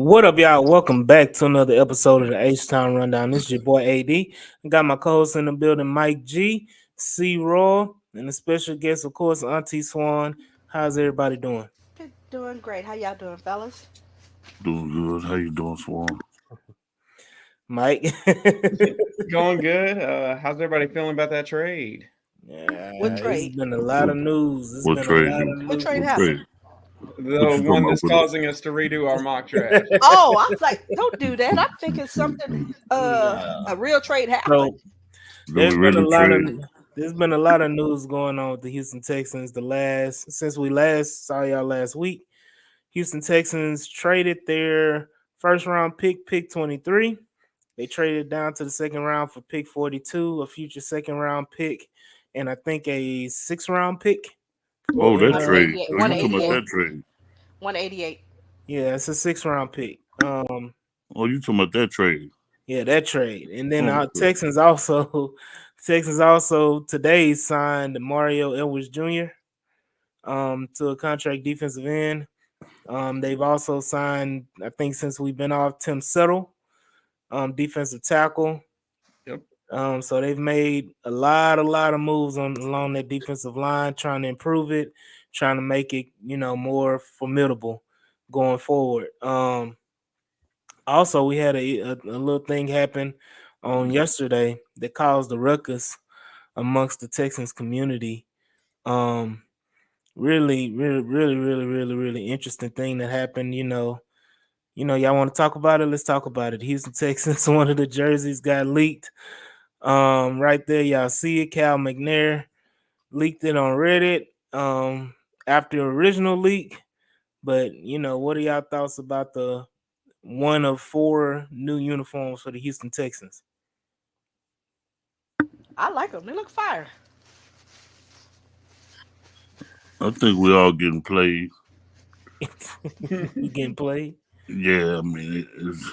What up, y'all? Welcome back to another episode of the H Town Rundown. This is your boy AD. I got my co-host in the building, Mike G, C Raw, and a special guest, of course, Auntie Swan. How's everybody doing? Doing great. How y'all doing, fellas? Doing good. How you doing, Swan? Mike? Going good. How's everybody feeling about that trade? What Yeah, it's trade? been a lot of news. It's What been a trade? lot of What news. trade What happened? trade? What The you talking one about that's with it? causing us to redo our mock draft. Oh, I was like, don't do that. I'm thinking something Nah. a real trade happened. So Do we there's been a really lot of trade? news going on with the Houston Texans. Since we last saw y'all last week, Houston Texans traded their first round pick 23. They traded down to the second round for pick 42, a future second round pick, and I think a sixth round pick. Oh, that Uh, trade. 188. Oh, you talking about 188. that trade? 188. yeah, it's a sixth round pick. Oh, you talking about that trade? Yeah, that trade, and then Oh, our okay. Texans also today signed Mario Edwards Jr. To a contract defensive end. They've also signed, I think, since we've been off, Tim Settle, defensive tackle. Yep. So they've made a lot of moves along that defensive line, trying to improve it, trying to make it, more formidable going forward. Also, we had a little thing happen on yesterday that caused a ruckus amongst the Texans community. Um, really interesting thing that happened. Y'all want to talk about it? Let's talk about it. Houston Texans, one of the jerseys got leaked. Right there, y'all see it. Cal McNair leaked it on Reddit. After the original leak. But what are y'all thoughts about the one of four new uniforms for the Houston Texans? I like them. They look fire. I think we all getting played. We getting played? Yeah, I mean, it's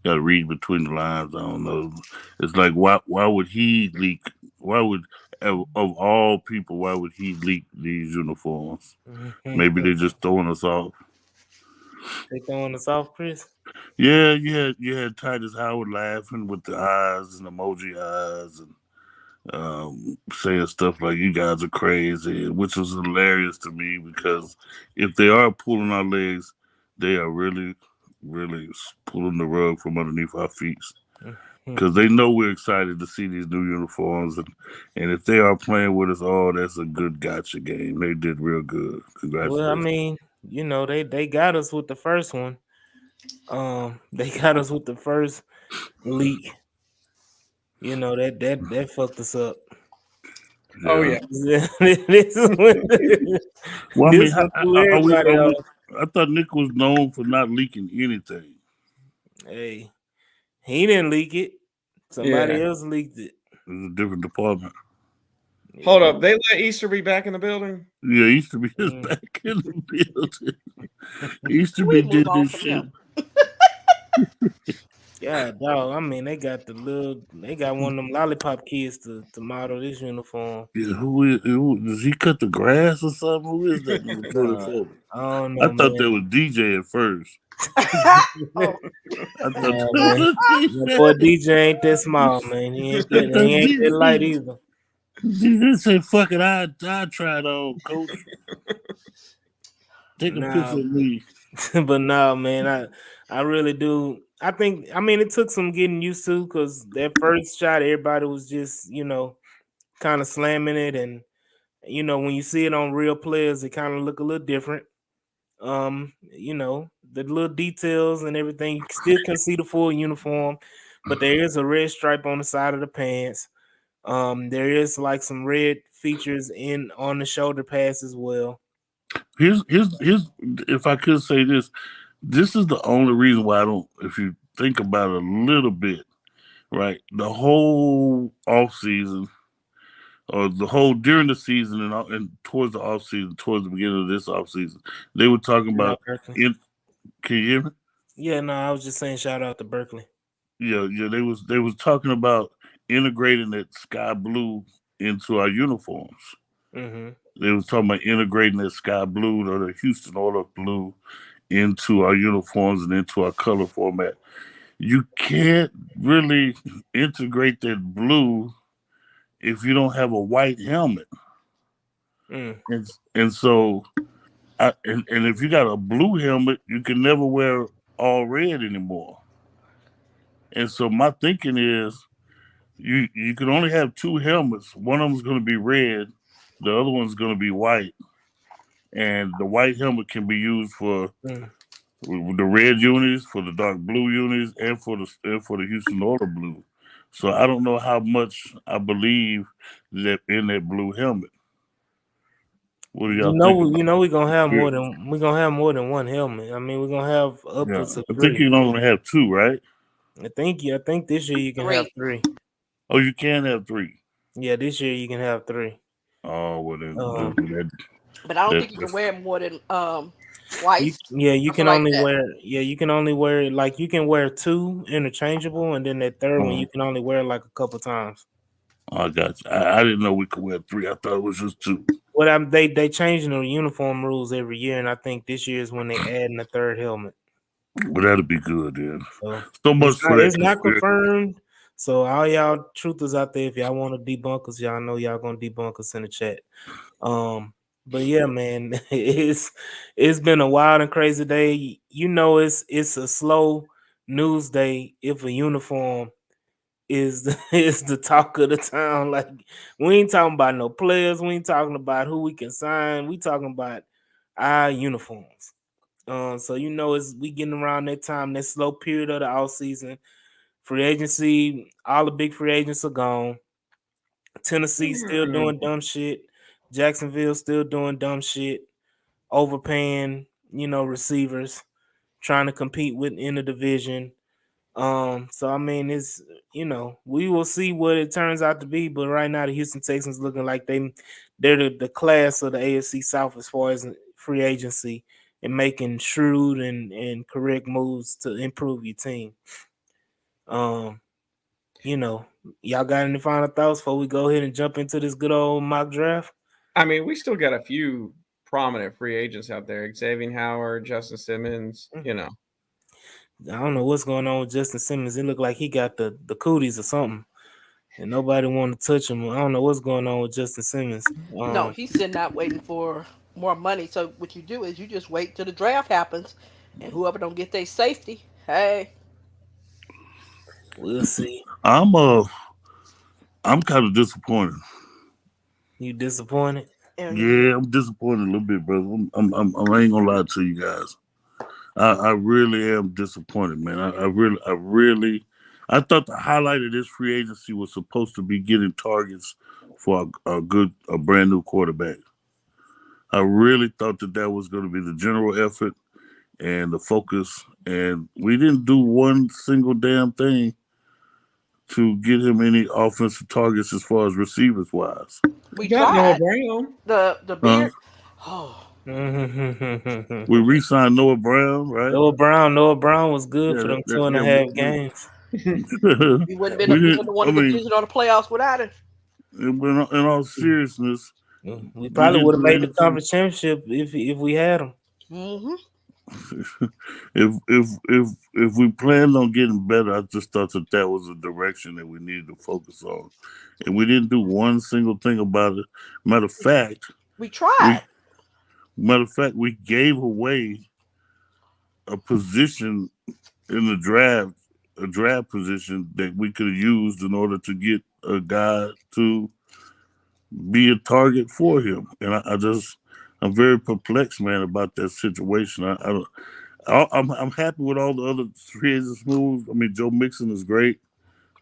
got to read between the lines. I don't know. It's like why would he leak? Why would of all people? Why would he leak these uniforms? Maybe they just throwing us off. They throwing us off, Chris? Yeah, you had Titus Howard laughing with the eyes and emoji eyes and saying stuff like "you guys are crazy," which was hilarious to me because if they are pulling our legs, they are really pulling the rug from underneath our feet because they know we're excited to see these new uniforms and if they are playing with us, oh, that's a good gotcha game. They did real good. Well, I Congratulations. mean, they got us with the first one. They got us with the first leak. That fucked us up. Oh Yeah. yeah. This is when Well, I mean, this one threw everybody are we? off. I thought Nick was known for not leaking anything. Hey, he didn't leak it. Somebody Yeah. else leaked it. It's a different department. Hold Yeah. up. They let Easter be back in the building? Yeah, Easter be is Mm. back in the building. Easter We be move did on this from shit. him. Yeah, dog. I mean, they got one of them lollipop kids to model this uniform. Yeah, does he cut the grass or something? Who is that number Nah, 24? I don't I know, thought that man. was DJ at first. Oh, I thought Nah, that man. was That boy DJ. DJ ain't that small, man. I thought He ain't that light either. DJ said, "Fuck it, I tried on, coach. Take a Nah, picture of me." but no, man. I really do. I mean, it took some getting used to because that first shot, everybody was just kind of slamming it, and when you see it on real players, it kind of look a little different. The little details and everything, you still can see the full uniform, but there is a red stripe on the side of the pants. There is like some red features in on the shoulder pads as well. Here's if I could say this, this is the only reason why I don't. If you think about it a little bit, right, the whole off season or the whole during the season and towards the off season, towards the beginning of this off season, they were talking Shout out about Berkeley. it. Can you hear me? Yeah, no, I was just saying shout out to Berkeley. Yeah. They was talking about integrating that sky blue into our uniforms. Mm-hmm. They was talking about integrating that sky blue or the Houston Oilers blue into our uniforms and into our color format. You can't really integrate that blue if you don't have a white helmet. Mm. And so, and if you got a blue helmet, you can never wear all red anymore. And so my thinking is, you can only have two helmets. One of them's going to be red, the other one's going to be white, and the white helmet can be used for the red unis, for the dark blue unis, and for the Houston Oilers blue. So I don't know how much I believe that in that blue helmet. What do y'all think? We're gonna have more than one helmet. I mean, we're gonna have upwards of I three. think you can only have two, right? I think this year you can have three. Oh, you can have three. Yeah, this year you can have three. Oh, well then. But I don't think you can wear more than twice. You can only wear like you can wear two interchangeable, and then that third one you can only wear like a couple times. Oh, I got you. I didn't know we could wear three. I thought it was just two. Well, they changing the uniform rules every year, and I think this year is when they add in the third helmet. Well, that'll be good then. So much for that. It's not confirmed. So all y'all truthers out there, if y'all want to debunk us, y'all know y'all gonna debunk us in the chat. But yeah, man, it's been a wild and crazy day. You know, it's a slow news day if a uniform is the talk of the town. Like, we ain't talking about no players, we ain't talking about who we can sign, we talking about our uniforms. So you know, as we getting around that time, that slow period of the off season, free agency, all the big free agents are gone. Tennessee still doing dumb shit. Jacksonville still doing dumb shit. Overpaying, receivers, trying to compete within the division. So I mean, it's we will see what it turns out to be. But right now, the Houston Texans looking like they're the class of the AFC South as far as free agency and making shrewd and correct moves to improve your team. Y'all got any final thoughts before we go ahead and jump into this good old mock draft? I mean, we still got a few prominent free agents out there: Xavier Howard, Justin Simmons. I don't know what's going on with Justin Simmons. It looked like he got the cooties or something, and nobody wanted to touch him. I don't know what's going on with Justin Simmons. No, he's sitting out waiting for more money. So what you do is you just wait till the draft happens, and whoever don't get their safety, hey, we'll see. I'm kind of disappointed. You disappointed? Yeah, I'm disappointed a little bit, brother. I ain't gonna lie to you guys. I really am disappointed, man. I thought the highlight of this free agency was supposed to be getting targets for a brand new quarterback. I really thought that was going to be the general effort and the focus, and we didn't do one single damn thing to get him any offensive targets as far as receivers wise. We got Noah Brown. The beard. We re-signed Noah Brown, right? Noah Brown was good for them 2.5 games. We wouldn't have been the one division or the playoffs without it. In all seriousness, we probably would have made the conference championship if we had him. Mm-hmm. If we planned on getting better, I just thought that was a direction that we needed to focus on, and we didn't do one single thing about it. Matter of fact, we tried. We gave away a position in the draft, a draft position that we could have used in order to get a guy to be a target for him, and I'm very perplexed, man, about that situation. I'm happy with all the other free agents moves. I mean, Joe Mixon is great.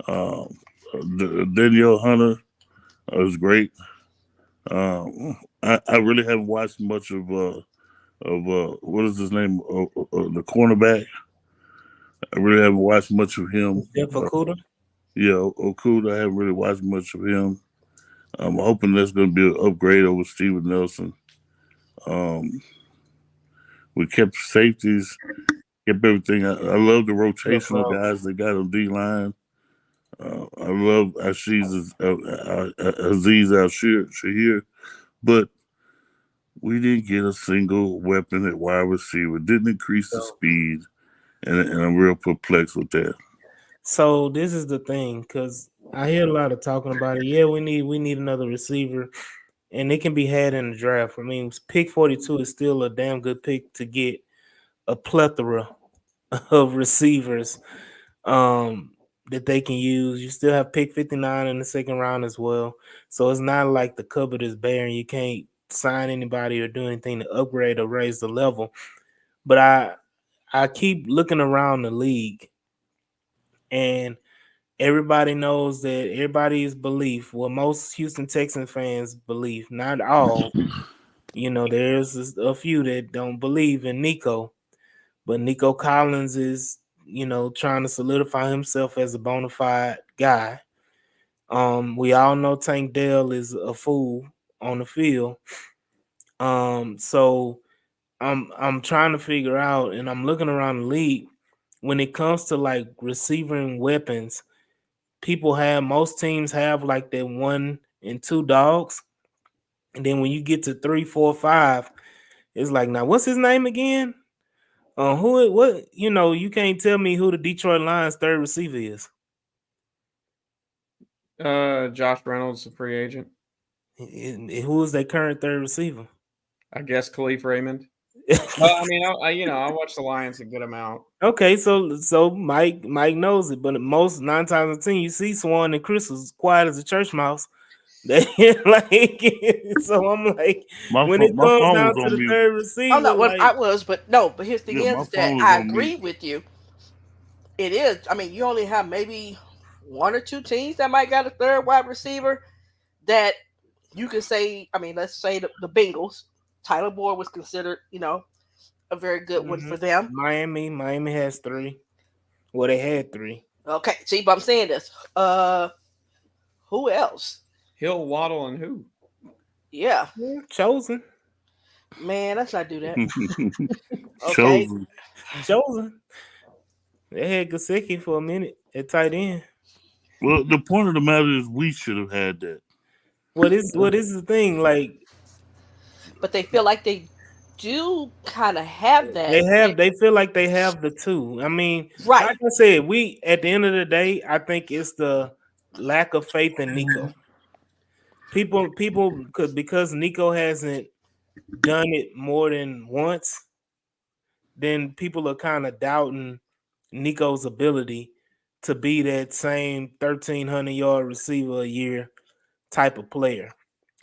Danielle Hunter is great. I really haven't watched much of what is his name, the cornerback. I really haven't watched much of him. Jeff Okudah? Okudah. I haven't really watched much of him. I'm hoping that's going to be an upgrade over Steven Nelson. We kept safeties, kept everything. I love the rotational guys they got on D-line. I love Aziz Al-Shahir. But We didn't get a single weapon at wide receiver. Didn't increase the speed, and I'm real perplexed with that. So this is the thing, because I hear a lot of talking about it. Yeah, we need another receiver, and it can be had in the draft. I mean, pick 42 is still a damn good pick to get a plethora of receivers that they can use. You still have pick 59 in the second round as well. So it's not like the cupboard is bare and you can't sign anybody or do anything to upgrade or raise the level. But I keep looking around the league, and everybody knows that everybody's belief, well, most Houston Texans fans believe, not all, there's a few that don't believe in Nico, but Nico Collins is, trying to solidify himself as a bona fide guy. We all know Tank Dell is a fool on the field. So I'm trying to figure out, and I'm looking around the league when it comes to like receiving weapons. Most teams have like that 1 and 2 dogs, and then when you get to 3, 4, 5, it's like, now what's his name again? You can't tell me who the Detroit Lions third receiver is. Josh Reynolds, a free agent. Who is their current third receiver? I guess Khalif Raymond. Well, I mean, I watch the Lions a good amount. Okay, so Mike knows it, but most 9 times out of 10, you see Swan and Chris was quiet as a church mouse. They like, so I'm like, when it comes down to the third receiver, oh no, I was, but here's the thing is that I agree with you. It is. I mean, you only have maybe 1 or 2 teams that might got a third wide receiver that you can say. I mean, let's say the Bengals. Tyler Boyd was considered, a very good one for them. Miami has 3. Well, they had 3. Okay, see, but I'm saying this. Who else? Hill, Waddle, and who? Yeah. Chosen. Man, let's not do that. Okay. Chosen. They had Gesicki for a minute at tight end. Well, the point of the matter is we should have had that. What is the thing? Like, but they feel like they do kind of have that. They feel like they have the 2. I mean, right. Like I said, at the end of the day, I think it's the lack of faith in Nico. People because Nico hasn't done it more than once, then people are kind of doubting Nico's ability to be that same 1,300-yard receiver a year type of player.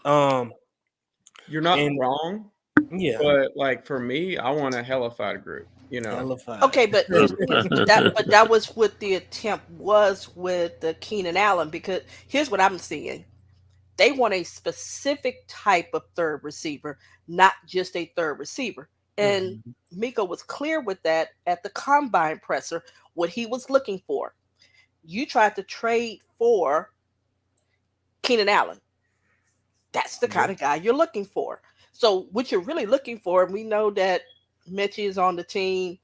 You're not wrong. Yeah. But like for me, I want a hellified group, Hellified. Okay, but that was what the attempt was with the Keenan Allen, because here's what I'm seeing. They want a specific type of third receiver, not just a third receiver. And Miko was clear with that at the combine presser, what he was looking for. You tried to trade for Keenan Allen. That's the kind of guy you're looking for. So what you're really looking for, and we know that Mechie is on the team.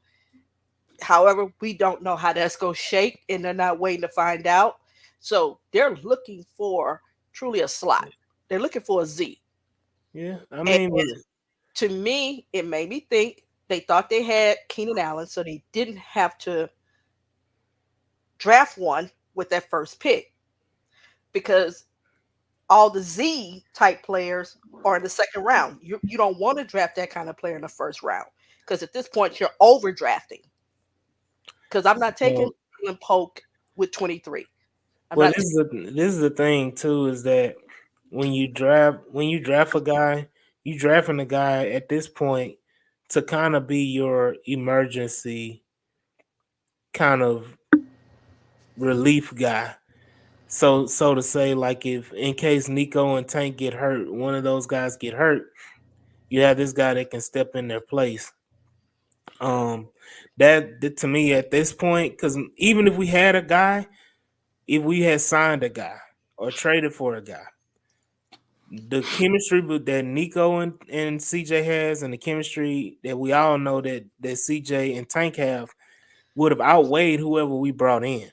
However, we don't know how that's going to shake, and they're not waiting to find out. So they're looking for truly a slot. They're looking for a Z. Yeah, I mean, to me, it made me think they thought they had Keenan Allen, so they didn't have to draft one with that first pick, because all the Z type players are in the second round. You don't want to draft that kind of player in the first round, because at this point you're overdrafting. Because I'm not taking Polk with 23. This is the thing too, is that when you draft a guy, you drafting a guy at this point to kind of be your emergency kind of relief guy. So to say, like, if in case Nico and Tank get hurt, one of those guys get hurt, you have this guy that can step in their place. That to me at this point, because even if we had a guy, if we had signed a guy or traded for a guy, the chemistry that Nico and CJ has, and the chemistry that we all know that CJ and Tank have, would have outweighed whoever we brought in.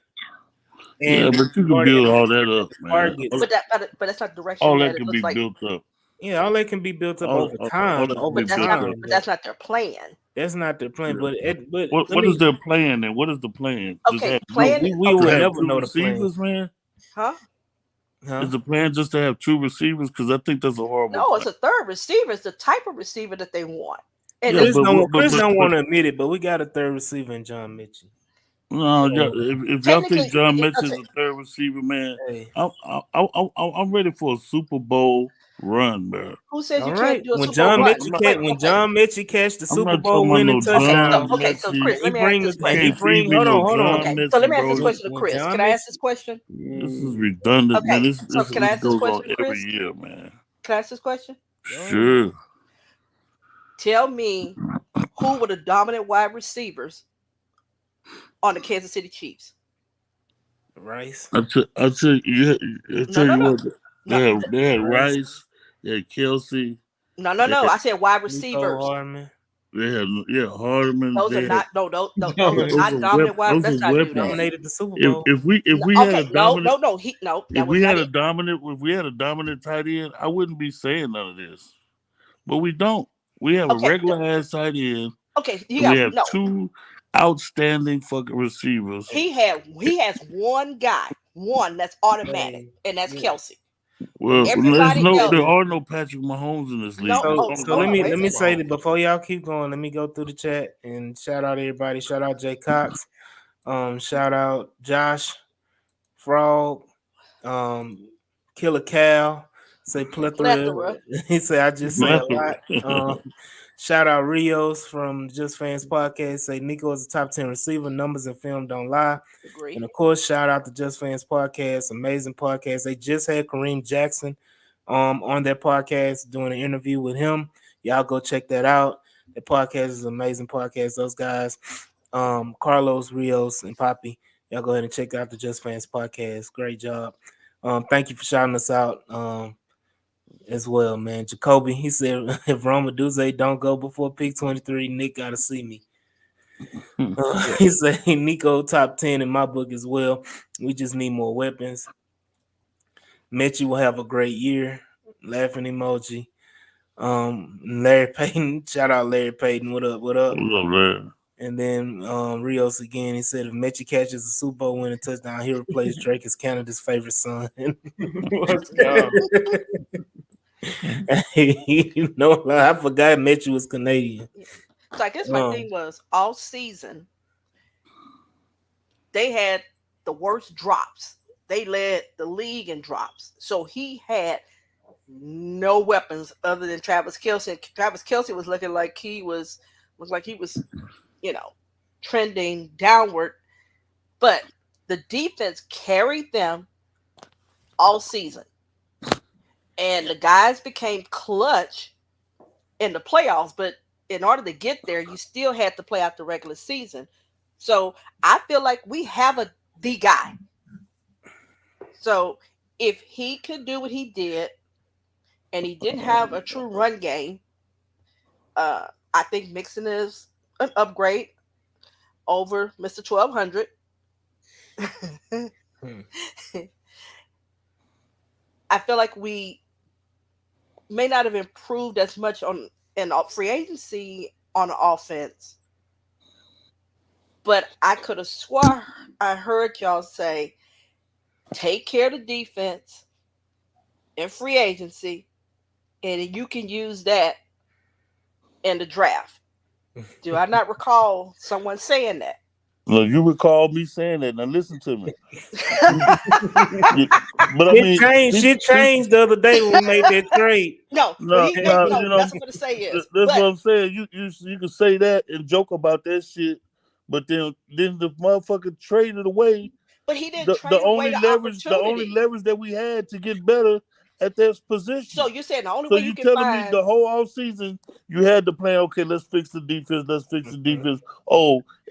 And but you can build all that up, man. But that's not the direction. All that can be built up. Yeah, all that can be built up over All time. that can Over be But that's built not. up. time, But that's not their plan. that's not their plan. But but What let is me. their plan then? What is the plan? Just Okay, have plan. We to will Okay, have never two know the plan. receivers, man. huh? Huh? Is the plan just to have two receivers? Because I think that's a horrible No, plan. it's a third receiver. It's the type of receiver that they want. And Yeah, Chris it's, don't want to admit it, but we got a third receiver in John Mitchell. no, So, if y'all think technically, John it- Mitchell's okay, a third receiver, man, hey, I'm ready for a Super Bowl run, bro. who says all you right. can't do a When Super Bowl John run? Mitchell Wait, when okay, John Mitchell catch the I'm Super not Bowl talking about winning no okay, touchdown, John so Mitchell. Chris, he let me ask bring this the he question. Can't feed bring. me Hold no on, hold on. John Okay, so let Mitchell, me ask this bro. question to When Chris. John Can I ask Mitchell, this question? This is redundant, man. Okay, so can I This ask this goes on question to every Chris? year, man. Can I ask this question? Sure. Tell me who were the dominant wide receivers on the Kansas City Chiefs? Rice, I tell you what. No, They had Rice, Rice. They had Kelsey. no. They had, I said wide Nico receivers. Hardman. they had Hardman. Those They are had, not those No, are not dominant wide. those Let's are not do that. weapons. Dominated the Super Bowl. If we had Okay, a dominant no. That was not it. if we had a dominant tight end, I wouldn't be saying none of this. But we don't. We have a Okay, regular ass tight end. okay. You And we got have no. two outstanding fucking receivers. He has one guy, one that's automatic, and that's Yeah. Kelsey. Well, Everybody else. there are no Patrick Mahomes in this league. No, So, oh, so hold let on, me wait a let me minute. say that before y'all keep going. Let me go through the chat and shout out everybody. Shout out Jay Cox. Shout out Josh Frog. Killer Cal. Say plethora. He say I just say a lot. Shout out Rios from Just Fans Podcast. Say Nico is a top 10 receiver. Numbers and film don't lie. Agree. And of course, shout out to Just Fans Podcast. Amazing podcast. They just had Kareem Jackson on their podcast doing an interview with him. Y'all go check that out. The podcast is an amazing podcast. Those guys, Carlos, Rios, and Poppy. Y'all go ahead and check out the Just Fans Podcast. Great job. Thank you for shouting us out. As well, man. Jacoby, he said, if Roma Duze don't go before pick 23, Nick got to see me. He said, Nico top 10 in my book as well. We just need more weapons. Mitchie will have a great year. Laughing emoji. Larry Payton, shout out Larry Payton. What up? What's up, man? And then Rios again, he said, if Mitchie catches a Super Bowl winning touchdown, he replaces Drake as Canada's favorite son. Let's go. You know, I forgot Mitchell was Canadian. So I guess my thing was all season they had the worst drops. They led the league in drops. So he had no weapons other than Travis Kelce. And Travis Kelce was looking like he was, trending downward. But the defense carried them all season. And the guys became clutch in the playoffs, but in order to get there, you still had to play out the regular season. So I feel like we have the guy. So if he could do what he did, and he didn't have a true run game, I think Mixon is an upgrade over Mr. 1200. I feel like we may not have improved as much in free agency on offense, but I could have swore I heard y'all say, take care of the defense in free agency, and you can use that in the draft. Do I not recall someone saying that? No, you recall me saying that. Now listen to me. But I mean, shit changed the other day when we made that trade. That's what I'm going to say is. That's what I'm saying. You can say that and joke about that shit, but then the motherfucker traded away. But he didn't trade away the opportunity. The only leverage that we had to get better at that position. So you're saying the only way you can telling me the whole off season you had to plan, okay, let's fix the defense,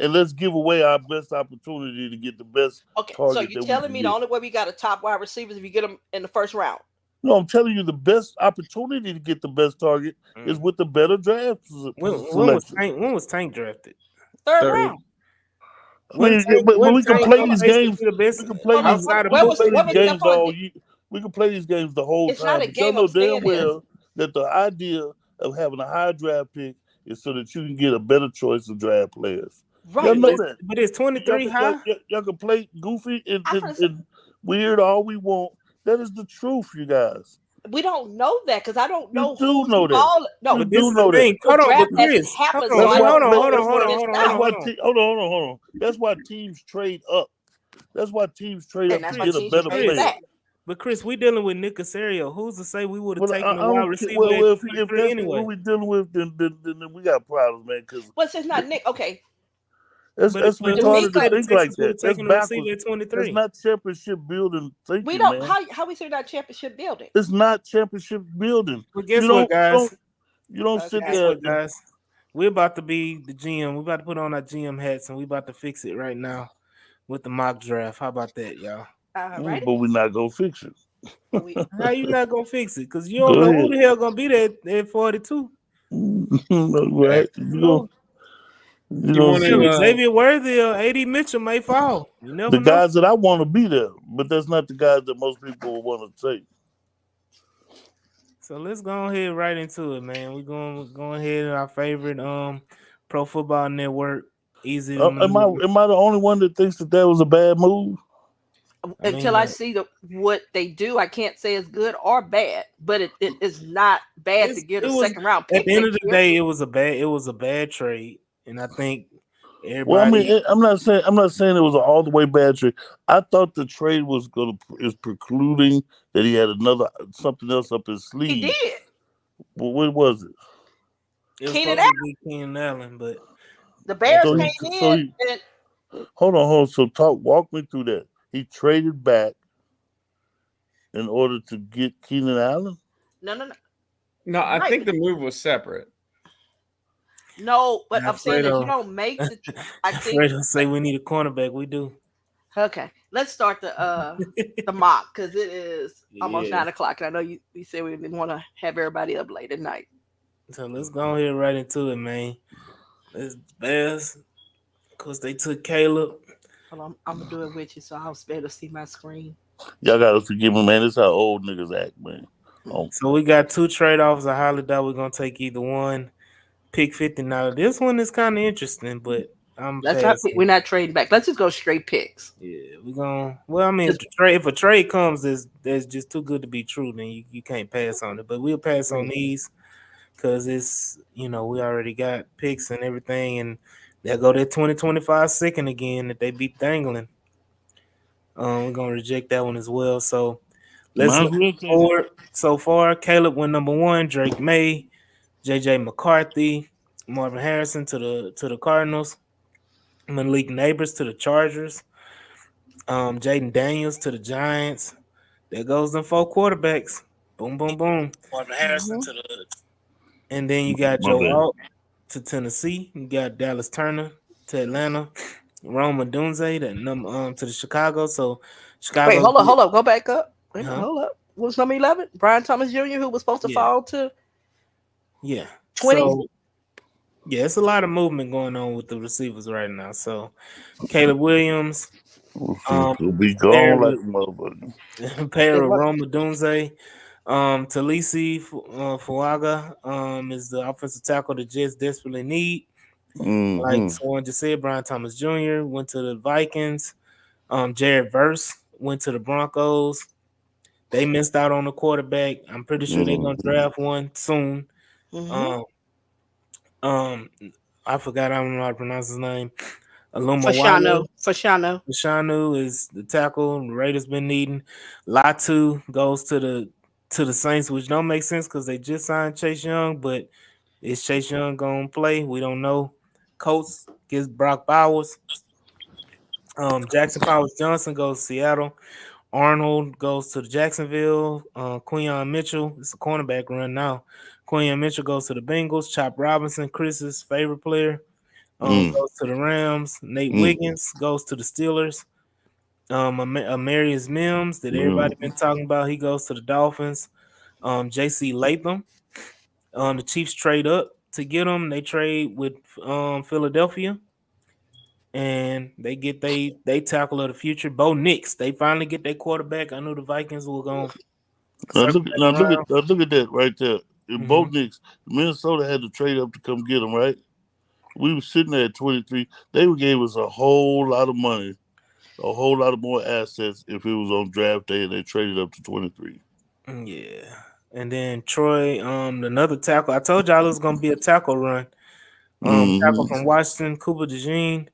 and let's give away our best opportunity to get the best target. So you're telling me the only way we got a top wide receiver is if you get them in the first round? No, I'm telling you the best opportunity to get the best target is with the better draft. When was Tank drafted? Third round. We can play these games. We can play these games all year. We can play these games the whole time. Not a game know damn well that the idea of having a high draft pick is so that you can get a better choice of draft players. Y'all Right. know But, that. but it's 23 high. Y'all can play goofy and, I and, and weird all we want. That is the truth, you guys. We don't know that because I don't You know do who's know that. all. No, You But this do is know the that. thing. Hold on, draft but Chris, hasn't happened, hold so I on, hold don't on, know hold on, what's hold on, missed hold on, That's out. why. hold on. Hold on. That's why teams trade up. That's why teams trade And up that's to why get a teams better trade player. back. But Chris, we dealing with Nick Casario. Who's to say we would have Well, taken a I wide don't care. receiver Well, at if 23 that's anyway? what we're dealing with, then we got problems, man. Because Well, since not Nick, okay. that's But who's retarded to say to the think like Texans would that. have That's taken a receiver backwards. at 23? That's not championship building thinking, We don't. man. How we say not championship building? It's not championship building. But guess You what, guys? don't sit Okay. Guess there. what, guys? We're about to be the GM. We're about to put on our GM hats and we're about to fix it right now with the mock draft. How about that, y'all? Right. But we're not gonna fix it. We, How you not gonna fix it? Because you Go don't know ahead. who the hell gonna be there at 42. Right? No. You gonna want see to, Xavier Worthy or AD Mitchell may fall. You never the know. guys that I want to be there, but that's not the guys that most people want to take. So let's go ahead right into it, man. We're go ahead our favorite Pro Football Network. Easy to Am I the only one that thinks that was a bad move? until I see what they do, I can't say it's good or bad, but it is not bad to get a second round pick. At the end of the day, it was a bad trade, and I think everybody. Well, I mean, I'm not saying it was an all the way bad trade. I thought the trade is precluding that he had something else up his sleeve. He did. Well, what was it? It was supposed to be Keenan Allen, but the Bears came in. Hold on. So walk me through that. He traded back in order to get Keenan Allen? No, I think the move was separate. No, but I'm saying that you don't make the. I think Fredo say we need a cornerback. We do. Okay, let's start the mock because it is almost 9:00, and I know you said we didn't want to have everybody up late at night. So let's go ahead right into it, man. It's Bears because they took Caleb. Hold on, I'm gonna do it with you, so I'll be able to see my screen. Y'all gotta forgive me, man. This is how old niggas act, man. So we got two trade-offs. I highly doubt we're gonna take either one. Pick 50. Now this one is kind of interesting, but we're not trading back. Let's just go straight picks. Yeah, we're gonna. Well, I mean, if a trade comes that's just too good to be true, then you can't pass on it. But we'll pass on these because it's we already got picks and everything, and they'll go that 2025 second again that they beat Dangling. We're gonna reject that one as well. So let's look forward. So far, Caleb went number 1, Drake May, JJ McCarthy, Marvin Harrison to the Cardinals, Malik Neighbors to the Chargers, Jaden Daniels to the Giants. There goes them 4 quarterbacks. Boom, boom, boom. Marvin Harrison to the. And then you got Joe Alt to Tennessee. You got Dallas Turner to Atlanta. Rome Odunze to the Chicago. So Chicago. Wait, hold up. Go back up. Wait, hold up. What was number 11? Brian Thomas Jr., who was supposed to fall to. Yeah. 20. So, yeah, it's a lot of movement going on with the receivers right now. So Caleb Williams. He'll be gone like a motherfucker. Pair of Rome Odunze. Talisi Fuaga is the offensive tackle the Jets desperately need. Like someone just said, Brian Thomas Jr. went to the Vikings. Jared Verse went to the Broncos. They missed out on the quarterback. I'm pretty sure they're gonna draft one soon. I forgot. I don't know how to pronounce his name. Fashanu is the tackle the Raiders been needing. Latu goes to the Saints, which don't make sense because they just signed Chase Young, but is Chase Young gonna play? We don't know. Colts gets Brock Bowers. Jackson Powers Johnson goes to Seattle. Arnold goes to the Jacksonville. Quinyon Mitchell, it's a cornerback run now. Quinyon Mitchell goes to the Bengals. Chop Robinson, Chris's favorite player, goes to the Rams. Nate Wiggins goes to the Steelers. Amarius Mims that everybody been talking about, he goes to the Dolphins. J.C. Latham, the Chiefs trade up to get him. They trade with Philadelphia, and they get they tackle of the future. Bo Nix, they finally get their quarterback. I knew the Vikings were going. Look at that right there. Bo Nix, Minnesota had to trade up to come get him, right? We were sitting there at 23. They gave us a whole lot of money, a whole lot of more assets if it was on draft day and they traded up to 23. Yeah. And then Troy, another tackle. I told y'all it was gonna be a tackle run. Tackle from Washington, Cooper DeJean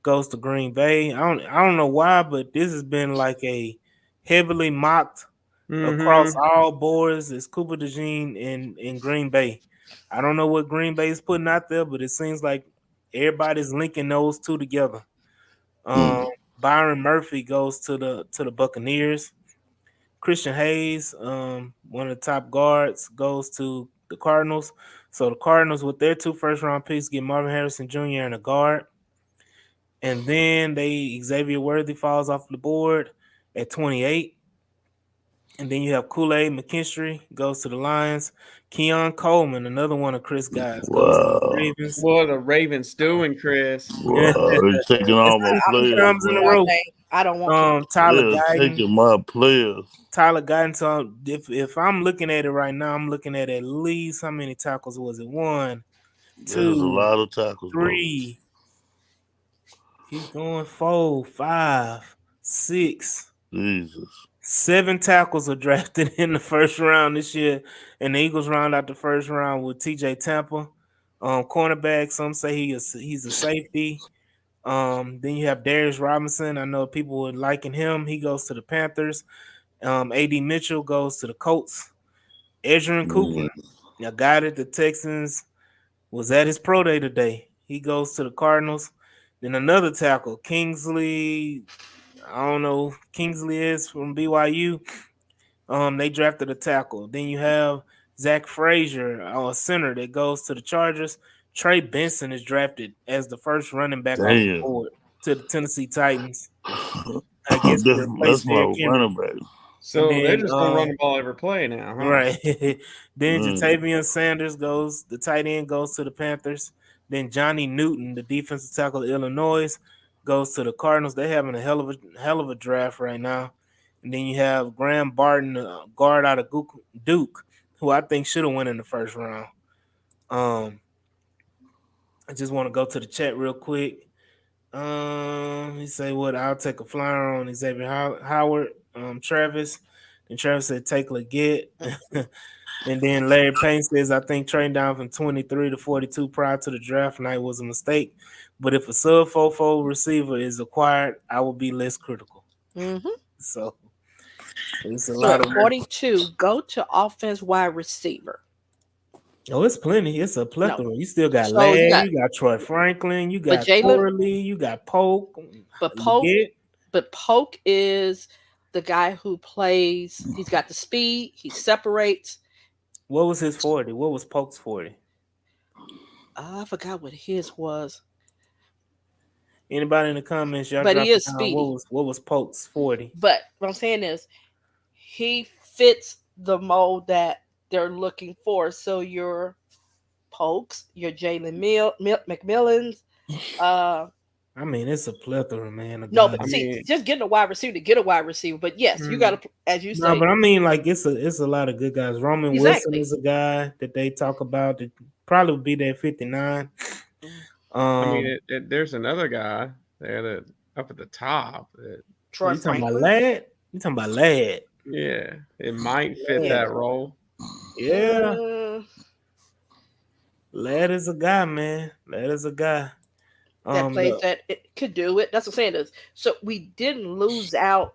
goes to Green Bay. I don't know why, but this has been like a heavily mocked across all boards. It's Cooper DeJean in Green Bay. I don't know what Green Bay is putting out there, but it seems like everybody's linking those two together. Byron Murphy goes to the Buccaneers. Christian Hayes, one of the top guards, goes to the Cardinals. So the Cardinals, with their 2 first-round picks, get Marvin Harrison Jr. and a guard. And then Xavier Worthy falls off the board at 28. And then you have Kool-Aid McKinstry goes to the Lions. Keon Coleman, another one of Chris guys, goes to the Ravens. What are the Ravens doing, Chris? Wow, they're taking all my players. Comes in a row. I don't want Tyler They're Guyton. taking my players. Tyler Guyton. So if I'm looking at it right now, I'm looking at least how many tackles was it? 1, 2, There's a lot of tackles. 3. Keep going. 4, 5, 6. Jesus. 7 tackles are drafted in the first round this year, and the Eagles round out the first round with TJ Tampa. Cornerback, some say he's a safety. Then you have Darius Robinson. I know people would liking him. He goes to the Panthers. AD Mitchell goes to the Colts. Edgerrin Cooper, a guy that the Texans was at his pro day today. He goes to the Cardinals. Then another tackle, Kingsley. I don't know who Kingsley is from BYU. They drafted a tackle. Then you have Zach Frazier, a center that goes to the Chargers. Trey Benson is drafted as the first running back on the board to the Tennessee Titans. I guess that's my running back. So they're just gonna run the ball every play now, huh? Right? Then Jatavian Sanders the tight end goes to the Panthers. Then Johnny Newton, the defensive tackle of Illinois, goes to the Cardinals. They're having a hell of a draft right now. And then you have Graham Barton, guard out of Duke, who I think should have went in the first round. I just want to go to the chat real quick. He say what? I'll take a flyer on Xavier Howard, Travis. And Travis said take Leggett. And then Larry Payne says, I think trading down from 23 to 42 prior to the draft night was a mistake. But if a sub-4 receiver is acquired, I will be less critical. So it's a lot of 42. Go to offense wide receiver. Oh, it's plenty. It's a plethora. You still got Ladd, you got Troy Franklin, you got Corley, you got Polk. But Polk is the guy who plays. He's got the speed. He separates. What was his 40? What was Polk's 40? I forgot what his was. Anybody in the comments? Y'all but he is speedy. What was Polk's 40? But what I'm saying is, he fits the mold that they're looking for. So your Polks, your Jalen McMillans. I mean, it's a plethora, man. No, but just getting a wide receiver to get a wide receiver. But yes, you got to, as you say. No, but I mean, like it's a lot of good guys. Roman Wilson is a guy that they talk about that probably would be there 59. I mean, there's another guy there that up at the top. Troy you talking about Ladd? You talking about Ladd? Yeah, it might fit that role. Yeah, Ladd is a guy, man. Ladd is a guy that plays that it could do it. That's what I'm saying. So we didn't lose out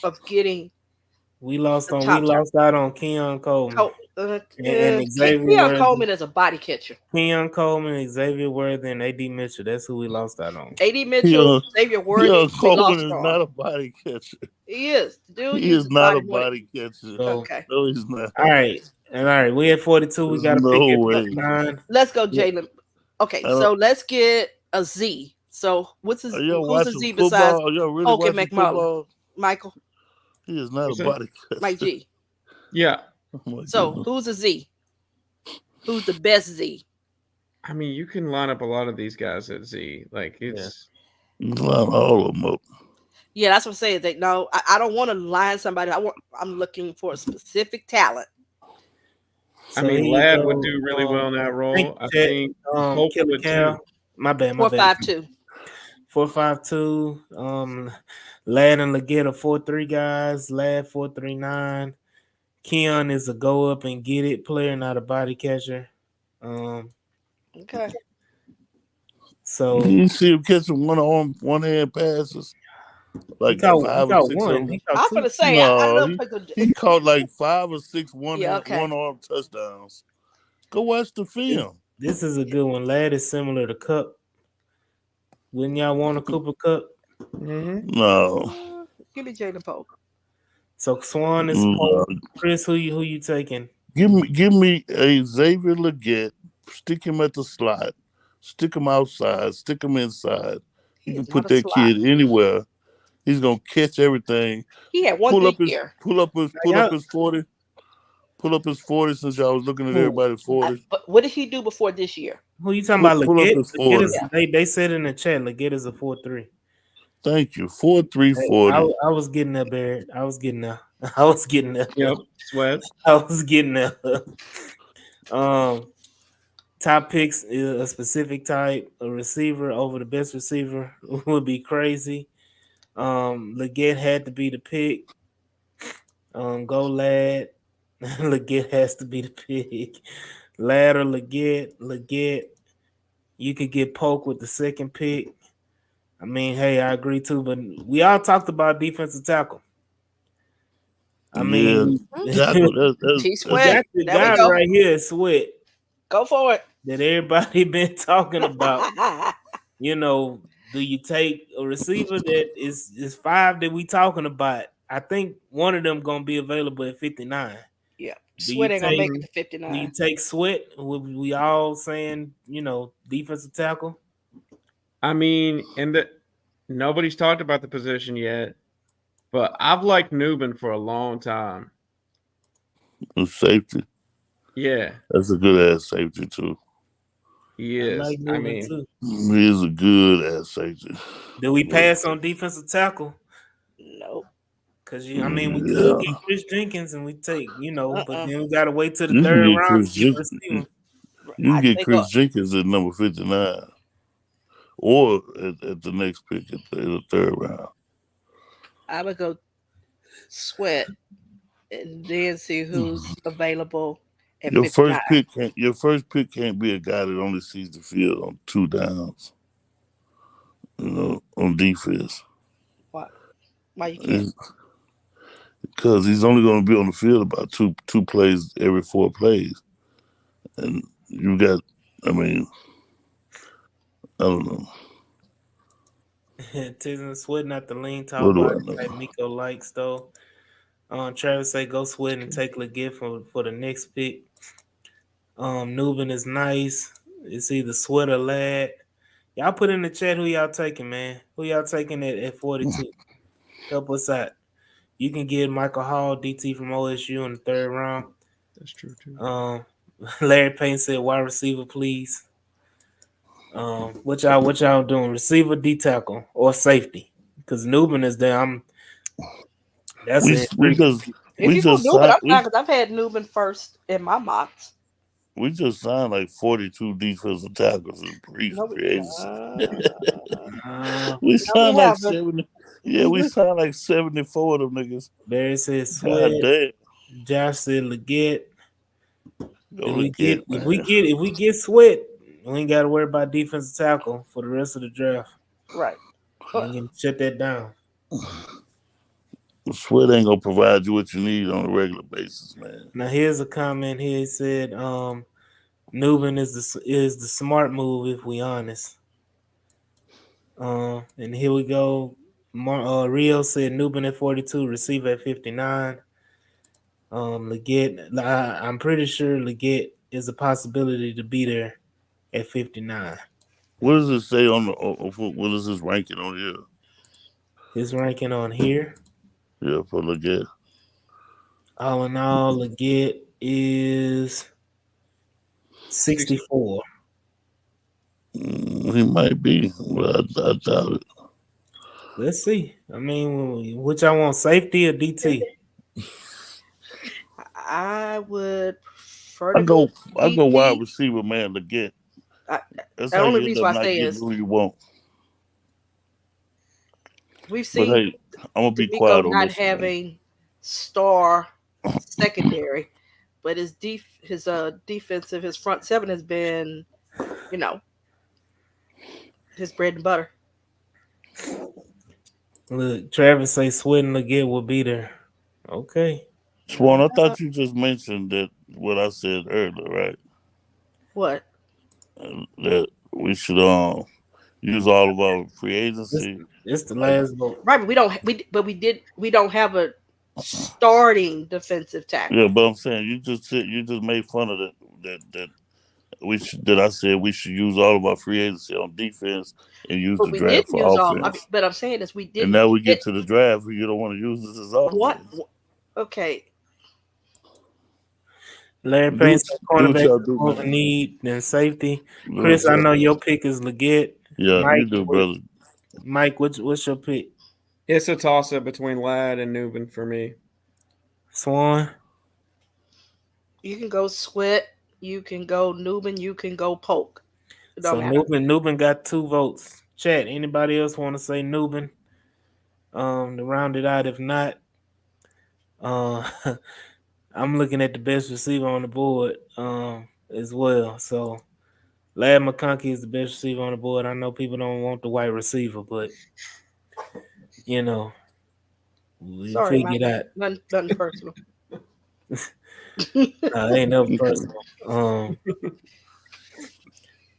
of getting. We lost out on Keon Coleman. And Xavier Keon Coleman is a body catcher. Keon Coleman, Xavier Worthy, and AD Mitchell. That's who we lost out on. AD Mitchell, Xavier Worthy. Keon Coleman is not a body catcher. He is. Dude, he is not a body catcher. Okay. No, he's not. All right. We at 42. We got to pick it 9. Let's go, Jalen. Okay, so let's get a Z. So who's a Z besides Polk and McMullen? Michael? He is not a body catcher. Mike G. Yeah. So who's a Z? Who's the best Z? I mean, you can line up a lot of these guys at Z. Like it's you can line all of them up. Yeah, that's what I'm saying. That I don't want to line somebody. I'm looking for a specific talent. I mean, here you Ladd go. would do really well in that Thank role. you, I Chet. think Pope Killer would Cal. too. My bad. 4-5-2. 4-5-2. Ladd and Leggett are 4-3 guys. Ladd 4-3-9. Keon is a go up and get it player, not a body catcher. Okay. So You see him catching one hand passes, he like caught 5 or 6 one. of them. He I'm caught two. gonna say I No, love he Pickle. caught like 5 or 6 Yeah, okay. one arm touchdowns. Go watch the film. This is a good one. Ladd is similar to Cup. Wouldn't y'all want a Cooper Cup? No, Give me Jalen Pope. So Swan is no. Pope. Chris, who you taking? Give me a Xavier Leggett. Stick him at the slot. Stick him outside. Stick him inside. He You can is put not a that slot. kid anywhere. He's gonna catch everything. He had one Pull good up his year. pull up his 40. Pull up his 40 since y'all was looking at Who? everybody's 40. But what did he do before this year? Who you talking about? Pull up Leggett? his Leggett 40. is, they said in the chat, Leggett is a 4-3. Thank you. 4-3 Hey, 40. I was getting there, Barrett. I was getting there. I was getting there. Yep, Sweat. I was getting there. Top picks is a specific type. A receiver over the best receiver would be crazy. Leggett had to be the pick. Go Ladd. Leggett has to be the pick. Ladd or Leggett. Leggett. You could get Polk with the second pick. I mean, hey, I agree too, but we all talked about defensive tackle. I mean, Tackle, T got Sweat. the There we guy go. right here, Sweat, Go for it. that everybody been talking about. You know, do you take a receiver that is 5 that we talking about? I think one of them gonna be available at 59. Yeah. Do Sweat you ain't gonna make take- it to 59. Do you take Sweat? We all saying, defensive tackle? I mean, nobody's talked about the position yet, but I've liked Newman for a long time. Safety. Yeah, That's a good ass safety too. he is. like I Newman, mean, too. He is a good ass safety. Do we pass on defensive tackle? Nope. Because we could Yeah. get Chris Jenkins and we take, but Uh-uh. then we gotta wait till the You can third get round Chris to get a Jenkins. receiver. You I can get think Chris Jenkins at number 59, or at the next pick in the third round. I would go Sweat and then see who's available at Your 59. first pick can't be a guy that only sees the field on 2 downs. On defense. Why you can't? Because he's only going to be on the field about two plays every 4 plays, and you got. I mean, I don't know. Tisn't Sweat not the lean What tall do I body know? like Miko likes though. Travis say go Sweat and take Leggett for the next pick. Newman is nice. It's either Sweat or Ladd. Y'all put in the chat who y'all taking, man. Who y'all taking at 42? Help us out. You can get Michael Hall, DT from OSU in the third round. that's true too. Larry Payne said wide receiver, please. What y'all doing? Receiver, D tackle, or safety? Because Newman is there. That's We it. just If you go just Newman, signed, I'm fine because I've had Newman first in my mocks. we just signed like 42 defensive tackles in free agency. We signed like 70. Yeah, we signed like 74 of them niggas. Barry said Sweat. God damn. Josh said Leggett. If If we get Sweat, we ain't got to worry about defensive tackle for the rest of the draft. Right. We can shut that down. Sweat ain't gonna provide you what you need on a regular basis, man. Now here's a comment here. He said, Newman is the smart move if we honest. And here we go. Rio said Newman at 42, receiver at 59. Leggett, I'm pretty sure Leggett is a possibility to be there at 59. What does it say on what is his ranking on here? His ranking on here. Yeah, for Leggett. All in all, Leggett is 64. He might be, but I doubt it. Let's see. I mean, which I want, safety or DT? I would prefer I to go go wide DT. receiver, man. Leggett. I, That's the how only you end reason up why I not say getting is who you want. we've But seen hey, I'm gonna be D'Amico quiet on not this one, man. having star secondary, but his defensive, his front seven has been, you know, his bread and butter. Look, Travis say Sweat and Leggett will be there. Okay. Swan, I thought you just mentioned that what I said earlier, right? What? That we should use all of our free This, agency. this the last vote. Right, but we don't have a starting defensive Yeah, tackle. but I'm saying you just made fun of that that I said we should use all of our free agency on defense and use But the we draft didn't use for all. offense. But I'm saying is we And didn't now we get get to the draft, you don't want to use this as what? offense. Okay, Larry Do Payne what, said do what cornerback y'all is do, more of a man. need than safety. Do what Chris, I y'all know do. your pick is Leggett. Yeah, Mike, you do, brother. what's your pick? It's a toss up between Ladd and Nubin for me. Swan? you can go Sweat, you can go Newman, you can go Polk. It don't So matter. Nubin got 2 votes. Chat, anybody else want to say Nubin? To round it out. If not, I'm looking at the best receiver on the board as well. So Lad McConkey is the best receiver on the board. I know people don't want the white receiver, but you know, we Sorry, figure Mike. it out. Nothing personal. Ain't no personal.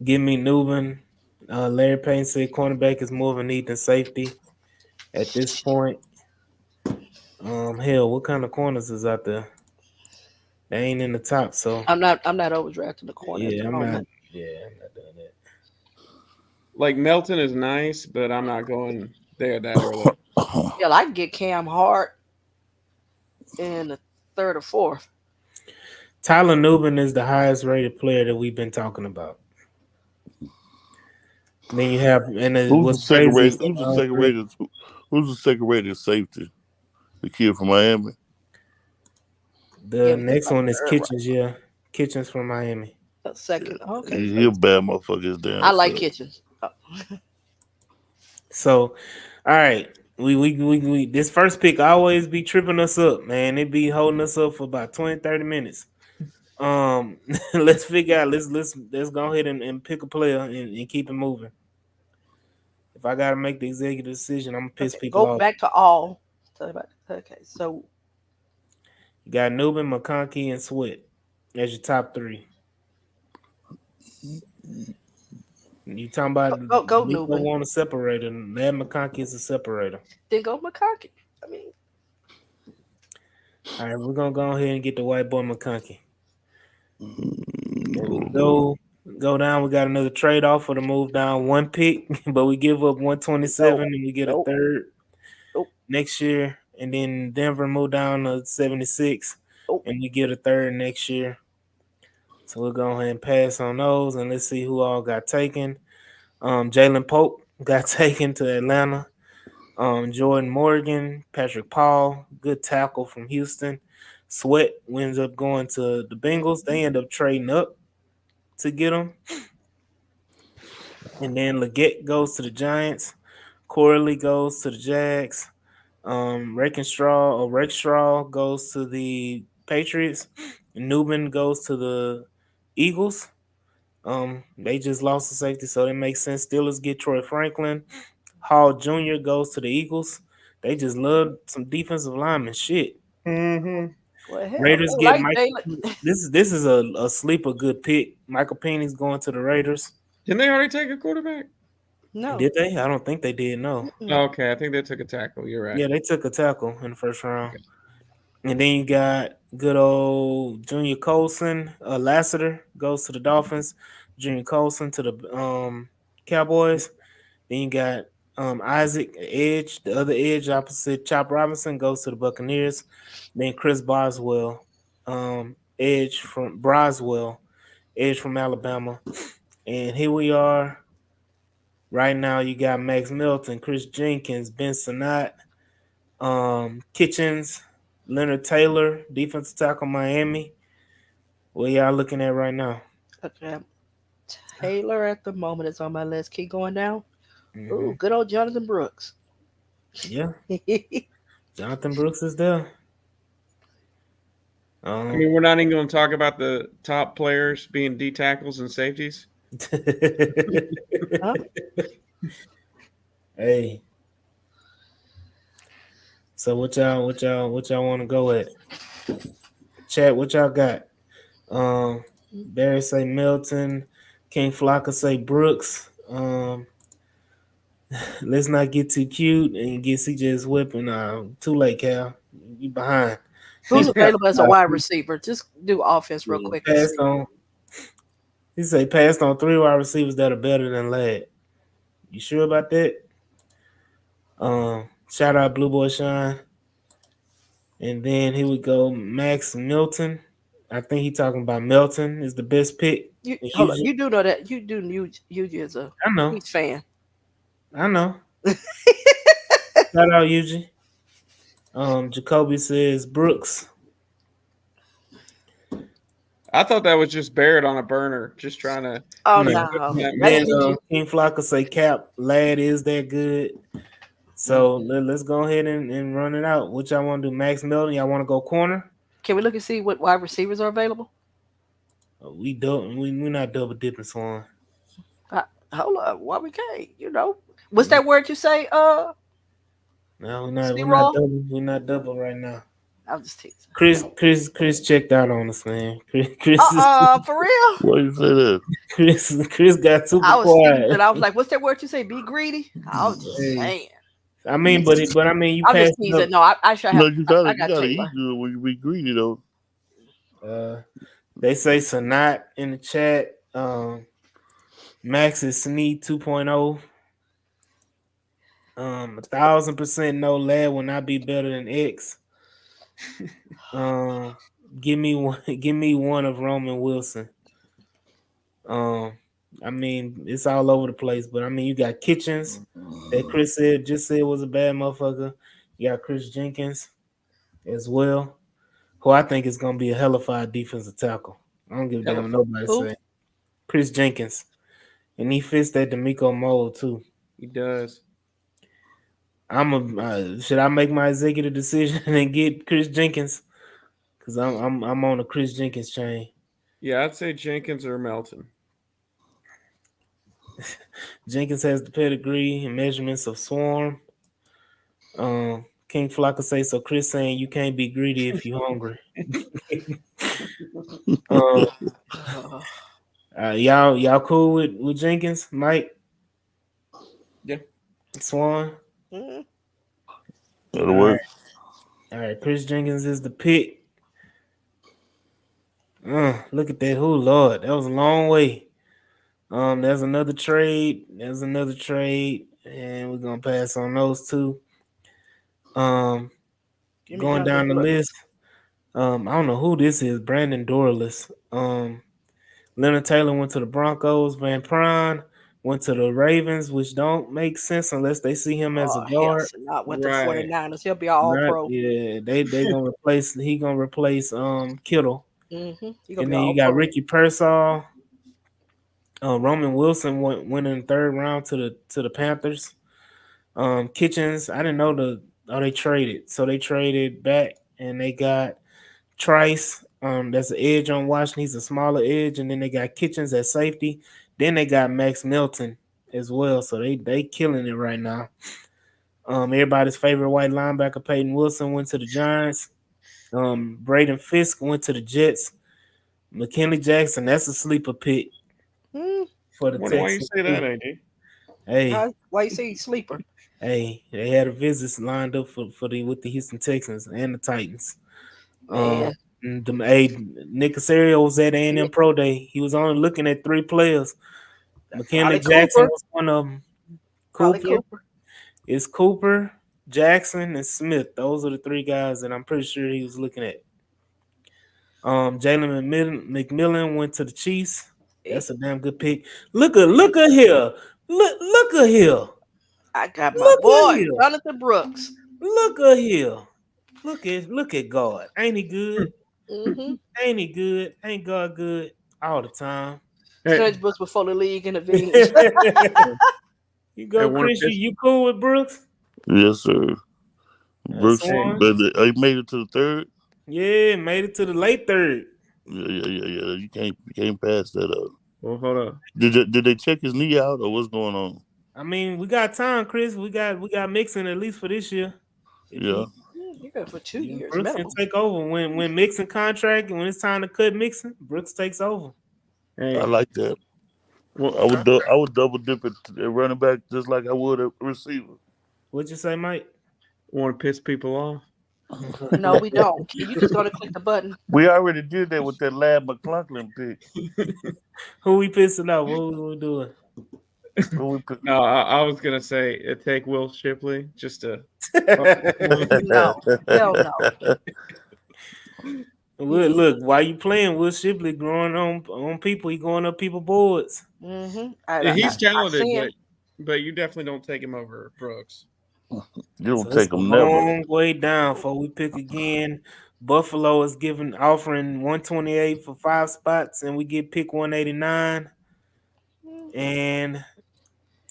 Give me Nubin. Larry Payne said cornerback is more of a need than safety at this point. Hell, what kind of corners is out there? They ain't in the top, so I'm not overdrafting the corner at yeah, the I'm moment. not doing that. Like Melton is nice, but I'm not going there that early. Yeah, I can get Cam Hart in the third or fourth. Tyler Nubin is the highest rated player that we've been talking about. Then you have, and Who's the what's second crazy, rated? Who's the second rated safety? The kid from Miami. the Yeah, but next like one is third, right? Kitchens. Yeah, Kitchens from Miami. Second. Okay. He a bad motherfucker. His damn I like self. Kitchens. Oh. So, all right, we this first pick always be tripping us up, man. It be holding us up for about 20-30 minutes. Let's figure out. Let's go ahead and pick a player and keep it moving. If I gotta make the executive decision, I'm gonna piss Okay, people go off. back to all. Tell you about. Okay, so You got Nubin, McConkey, and Sweat as your top 3. You talking about go Nico Newman, want a separator? Lad McConkey is a separator. then go McConkey. I mean, All right, we're gonna go ahead and get the white boy McConkey. There we Oh, go down. We got another trade offer to move down 1 pick, but we give up 127 no, and we get a nope, third nope, next year. And then Denver moved down to 76 nope. and we get a third next year. So we'll go ahead and pass on those and let's see who all got taken. Jalen Pope got taken to Atlanta. Jordan Morgan, Patrick Paul, good tackle from Houston. Sweat ends up going to the Bengals. They end up trading up to get him. And then Leggett goes to the Giants. Corley goes to the Jags. Rexstraw goes to the Patriots. Newman goes to the Eagles. They just lost the safety, so it makes sense. Steelers get Troy Franklin. Hall Jr. goes to the Eagles. They just love some defensive lineman shit. Mm-hmm. Well, hell, Raiders they get like Mike. Jalen. This is a sleeper good pick. Michael Penny's going to the Raiders. Didn't they already take a quarterback? No. Did they? I don't think they did. No. Okay, I think they took a tackle. You're right. Yeah, they took a tackle in the first round. And then you got good old Junior Colson. Lassiter goes to the Dolphins. Junior Colson to the Cowboys. Then you got Isaac Edge, the other edge opposite Chop Robinson goes to the Buccaneers. Then Chris Boswell, edge from Alabama. And here we are. Right now you got Max Milton, Chris Jenkins, Ben Sinnott, Kitchens, Leonard Taylor, defensive tackle Miami. What y'all looking at right now? Okay. Taylor at the moment is on my list. Keep going down. Mhm. Ooh, good old Jonathan Brooks. Yeah, Jonathan Brooks is there. I mean, we're not even going to talk about the top players being D tackles and safeties. Huh? Hey, so what y'all want to go at? Chat, what y'all got? Barry say Milton, King Flocka say Brooks. Let's not get too cute and get CJ's whipping. Too late, Cal. You behind. Who's He available as a wide receiver? Just do offense real quick. and passed see. on. He say passed on 3 wide receivers that are better than Ladd. You sure about that? Shout out Blue Boy Shine. And then here we go, Max Milton. I think he talking about Melton is the best pick. You And hold on. Yuji- You do know that you do Yuji as a I know. Chiefs fan. I know. Shout out Yuji. Jacoby says Brooks. I thought that was just Barrett on a burner, just trying to. Oh No. no, Yeah, that's Then Yuji. King Flocka say Cap, Ladd is that good. So let's go ahead and run it out. What y'all want to do? Max Melton, y'all want to go corner? Can we look and see what wide receivers are available? We not double dipping, Swan. Hold on, why we can't? What's that word you say? No, we're not C-roll? double. We're not double right now. I'm just teasing. Chris checked out on us, man. Chris For real? Why you say that? Chris got super I was quiet. thinking, I was like, what's that word you say? Be greedy? I was just Hey. saying. I mean, but I mean, you I'm just passed it teasing. up. No, I should No, have. you gotta I got eat Taylor. good when you be greedy though. They say Sanat in the chat. Max is Snead 2.0. 1,000% no, Ladd will not be better than X. Give me one of Roman Wilson. I mean, it's all over the place, but I mean, you got Kitchens that Chris said was a bad motherfucker. You got Chris Jenkins as well, who I think is gonna be a hellified defensive tackle. I don't give a damn what nobody Who? say. Chris Jenkins, and he fits that D'Amico mold too. he does. Should I make my executive decision and get Chris Jenkins? Because I'm on a Chris Jenkins chain. Yeah, I'd say Jenkins or Melton. Jenkins has the pedigree and measurements of Swarm. King Flocka say so. Chris saying you can't be greedy if you're hungry. Y'all cool with Jenkins, Mike? Yeah. Swan. Mhm. That'll work. All right, Chris Jenkins is the pick. Look at that. Oh Lord, that was a long way. There's another trade. And we're gonna pass on those two. Going down the list. I don't know who this is. Brandon Dorless. Leonard Taylor went to the Broncos. Van Pran went to the Ravens, which don't make sense unless they see him as a guard. Not with Right. the 49ers. He'll be all pro. Yeah, they gonna replace. He gonna replace Kittle. Mm-hmm. And then you got Ricky Pearsall. Roman Wilson went in the third round to the Panthers. Kitchens, I didn't know they traded. So they traded back and they got Trice. That's an edge on Washington. He's a smaller edge, and then they got Kitchens at safety. Then they got Max Milton as well. So they killing it right now. Everybody's favorite white linebacker Peyton Wilson went to the Giants. Braden Fisk went to the Jets. McKinley Jackson, that's a sleeper pick for the Why you Texans. say that, AD? Hey, why you say sleeper? hey, they had a visit lined up with the Houston Texans and the Titans. Man. Nick Casario was at A&M Pro Day. He was only looking at 3 players. McKinley Jackson was one of them. Cooper. It's Cooper, Jackson, and Smith. Those are the 3 guys that I'm pretty sure he was looking at. Jalen McMillan went to the Chiefs. That's a damn good pick. Look at here. Look at here. I got my boy, Jonathan Brooks. Look at here. Look at God. Ain't he good? Mm-hmm. Ain't he good? Ain't God good all the time? Hey, Strange Brooks before the league intervened. You go, wanna Chris. piss- You cool with Brooks? Yes, sir. Brooks, Swan? but he made it to the third. Yeah, made it to the late third. Yeah. You can't pass that up. well, hold up. Did they check his knee out or what's going on? I mean, we got time, Chris. We got Mixon at least for this year. If Yeah. You got for 2 years Brooks can minimum. take over when Mixon contract and when it's time to cut Mixon, Brooks takes over. Hey, I like that. well, I would double dip it at running back just like I would a receiver. What'd you say, Mike? want to piss people off? No, we don't. You just gotta click the button. We already did that with that Lad McClunkin pick. Who we pissing off? What we doing? Who we pick- No, I was gonna say take Will Shipley just to. No, hell no. Look, why you playing Will Shipley growing on people? He going up people boards. Mm-hmm. He's talented, I see but you definitely don't take him over Brooks. You don't So take it's a them never. long way down before we pick again. Buffalo is offering 128 for 5 spots, and we get pick 189. And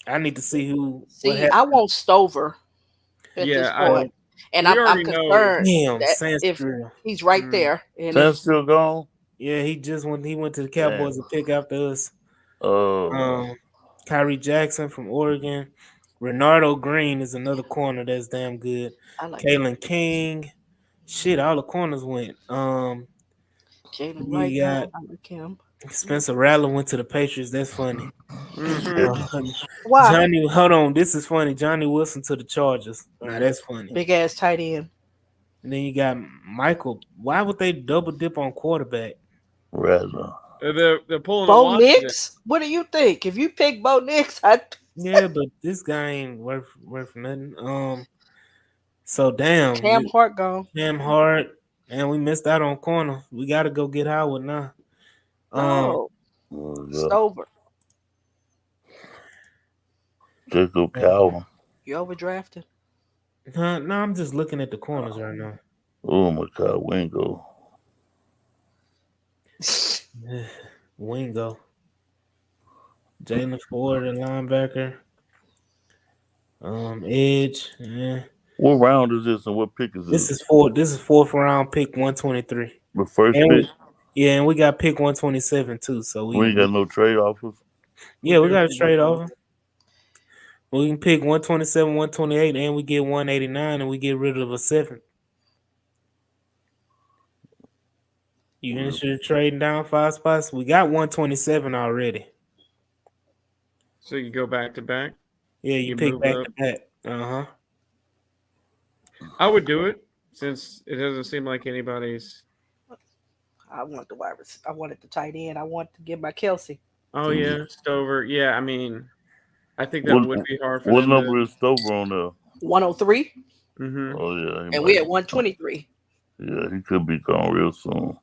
I need to see who. See, I want Stover at this point, and we I'm already know- concerned Damn, that if Sandstrom. he's right there, and Sam's still gone. Yeah, he went to the Cowboys to pick after us. Kyrie Jackson from Oregon. Renardo Green is another corner that's damn good. I like Kalen King. Shit, all the corners went. Jalen Wright. got I like him. Spencer Rattler went to the Patriots. That's funny. Why? Johnny, hold on. This is funny. Johnny Wilson to the Chargers. Now that's funny. Big ass tight end. And then you got Michael. Why would they double dip on quarterback? Rattler. They're pulling Bo Nix. What do you think? If you pick Bo Nix, Yeah, but this guy ain't worth nothing. So damn. Cam Hart gone. Cam Hart, and we missed out on corner. We got to go get Howard now. Stover. Jacob Cowell. You overdrafted? No, I'm just looking at the corners right now. Oh my God, Wingo. Wingo. Jalen Ford, a linebacker. Edge. Yeah. What round is this and what pick is this? This is fourth round pick 123. The first and pick? And we got pick 127 too. So we ain't got no trade offers. Yeah, we got a trade offer. We can pick 127, 128, and we get 189, and we get rid of a 7th. You interested trading down 5 spots? We got 127 already. So you go back to back? Yeah, you pick back to back. Uh-huh. I would do it since it doesn't seem like anybody's. I want the wide receiver. I wanted the tight end. I want to get my Kelsey. Oh yeah, Stover. Yeah, I mean, I think that would be hard for What them number is Stover on there? 103. Mm-hmm. Oh yeah, And we at 123. Yeah, he could be gone real soon.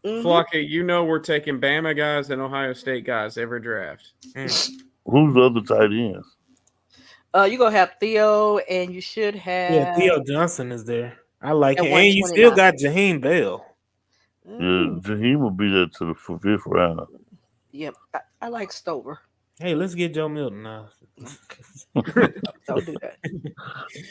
Flocky, you know we're taking Bama guys and Ohio State guys every draft. Who's the other tight ends? You're gonna have Theo, and you should have Theo Johnson is there. I like at it. And you still 129. got Jaheim Bell. Yeah, Jaheim will be there to the 5th round. Yep, I like Stover. Hey, let's get Joe Milton now. Don't do that.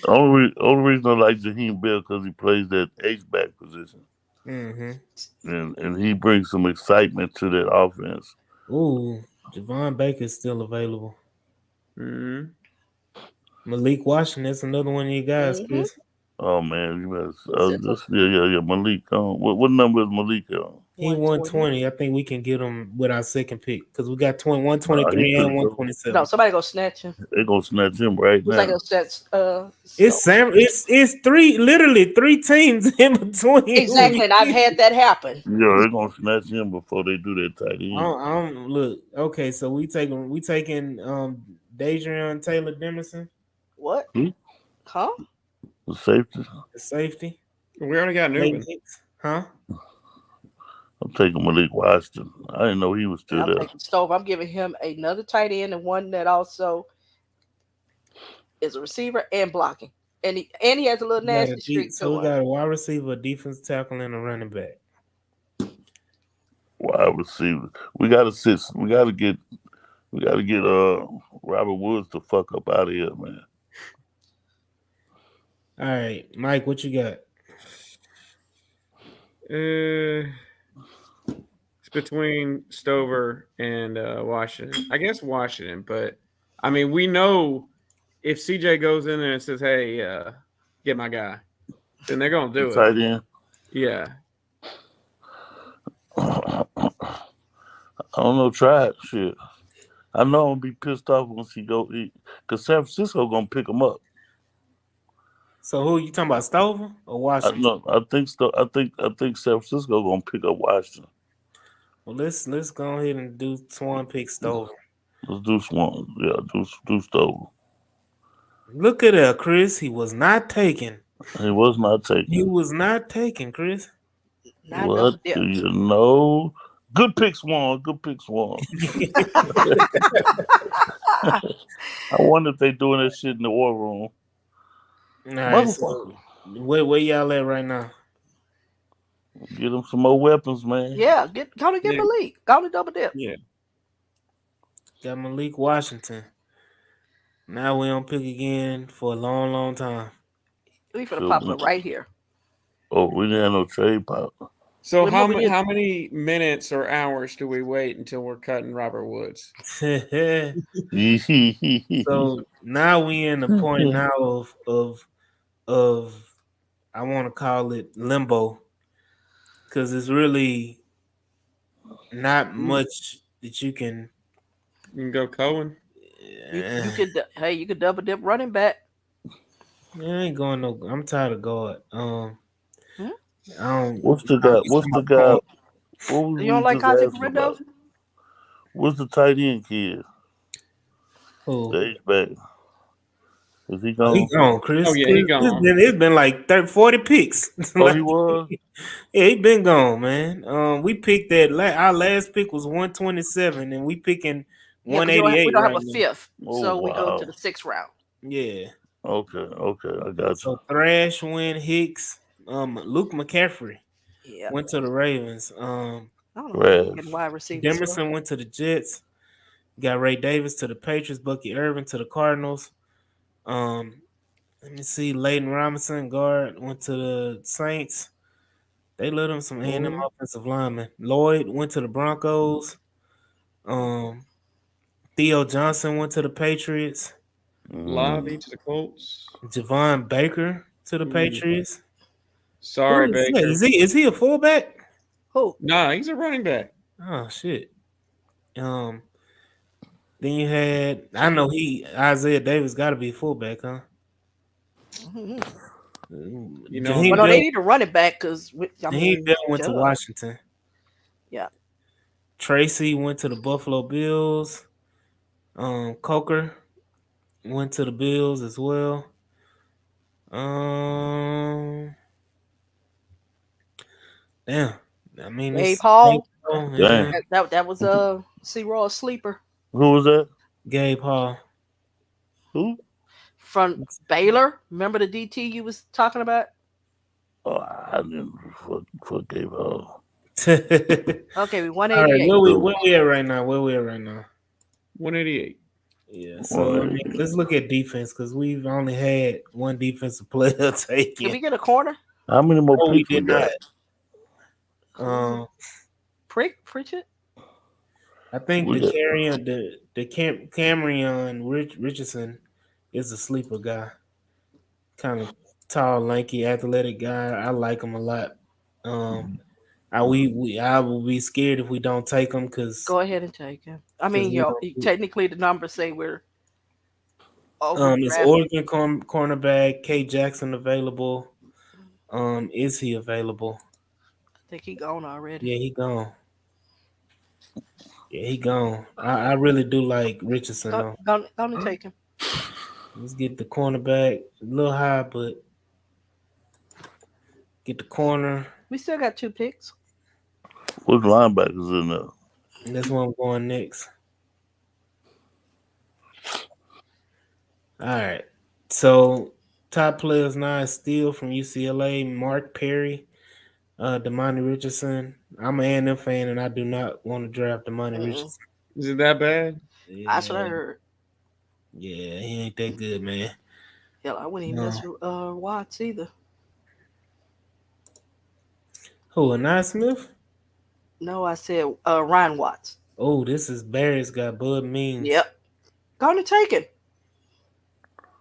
Only reason I like Jaheim Bell because he plays that H-back position. Mm-hmm. And he brings some excitement to that offense. Ooh, Javon Baker's still available. Mm-hmm. Malik Washington, that's another one of you guys, Chris. Oh man, you better Malik on. What number is Malik on? He 120. I think we can get him with our second pick because we got 123 and 127. No, somebody go snatch him. They're gonna snatch him right now. It's literally three teams in between. Exactly, and I've had that happen. Yeah, they're gonna snatch him before they do that tight end. Look, okay, so we taking Dadrian Taylor Demerson. What? Huh? The safety. The safety. We already got Newman. Huh? I'm taking Malik Washington. I didn't know he was still there. Stover. I'm giving him another tight end and one that also is a receiver and blocking. And he has a little nasty streak so we got a wide receiver, a defensive tackle, and a running back. wide receiver. We gotta sit. We gotta get. Robert Woods the fuck up out of here, man. All right, Mike, what you got? It's between Stover and Washington. I guess Washington, but I mean, we know if CJ goes in there and says, "Hey, get my guy," then they're gonna do it. Tight end. Yeah. I don't know. Try it. Shit. I know I'm gonna be pissed off once he go eat, cause San Francisco gonna pick him up. So who you talking about, Stover or Washington? I think San Francisco gonna pick up Washington. Well, let's go ahead and do Swan pick Stover. Let's do Swan. Yeah, do Stover. Look at that, Chris. He was not taken. He was not He taken. was not taken, Chris. Not What double do dip. you know? Good pick, Swan. Good pick, Swan. I wonder if they doing that shit in the war room. All right, so where y'all at right now? Get them some more weapons, man. Yeah, go to get Yeah. Malik. Go to double dip. Yeah. Got Malik Washington. Now we don't pick again for a long, long time. We finna pop it right here. Oh, we didn't have no trade pop. So Remember you- how many minutes or hours do we wait until we're cutting Robert Woods? So now we in the point now of I want to call it limbo, because it's really not much that you can. You can go Cohen. You could double dip running back. I ain't going no. I'm tired of God. I don't. What's the guy? What's the guy? What was You don't we like just Kazi asking Corrindo? about? What's the tight end kid? Who? The H-back. Is he Oh, gone? he gone, Chris. Oh, yeah, he Chris, gone. It's been like 30, 40 picks. Oh, he was? Yeah, he been gone, man. We picked that. Our last pick was 127, and we picking Yeah, 'cause 188 we don't right have a now. fifth, Oh, so we go wow. to the 6th round. Yeah. Okay, I got you. So Thrash went Hicks. Luke McCaffrey Yeah, went to the Ravens. I don't know. Trash. Getting wide receivers. Demerson went to the Jets. Got Ray Davis to the Patriots. Bucky Irvin to the Cardinals. Let me see. Leighton Robinson, guard, went to the Saints. They let him some A&M offensive linemen. Lloyd went to the Broncos. Theo Johnson went to the Patriots. Lobby to the Colts. Javon Baker to the Patriots. Sorry, Who is Baker. that? Is he a fullback? Who? Nah, he's a running back. Oh shit. Then you had, I know Isaiah Davis got to be a fullback, huh? Mhm. You know, Jaheim But no, they Bell- need a running back because Jaheim Bell went to duh. Washington. Yeah. Tracy went to the Buffalo Bills. Coker went to the Bills as well. Damn. I mean, Gabe Hall. Yeah. That was C-Raw sleeper Who was that? Gabe Hall. Who? from Baylor. Remember the DT you was talking about? Oh, I didn't fuck Gabe Hall. Okay, we All 188. right, where we at right now? 188. Yeah, so I mean, let's look at defense because we've only had one defensive player taken. Did we get a corner? How many more No, we picks we did got? not. Pritchett? I think We the Cameron Richardson is a sleeper guy. Kind of tall, lanky, athletic guy. I like him a lot. I will be scared if we don't take him because Go ahead and take him. I mean, technically the numbers say we're it's Oregon cornerback K Jackson available. Is he available? I think he gone already. Yeah, he gone. I really do like Richardson though. Go and take him. Let's get the cornerback a little high, but get the corner. We still got 2 picks. What linebackers in there? That's where I'm going next. All right. So top players now is still from UCLA, Mark Perry. Damani Richardson. I'm an A&M fan, and I do not want to draft Damani Mm-mm. Richardson. Is it that bad? That's what I Yeah, heard. yeah, he ain't that good, man. Hell, I wouldn't even No. mess with Watts either. Who, Anai Smith? No, I said Ryan Watts. Oh, this is Barry's got Bud Means. Yep. Gonna take it.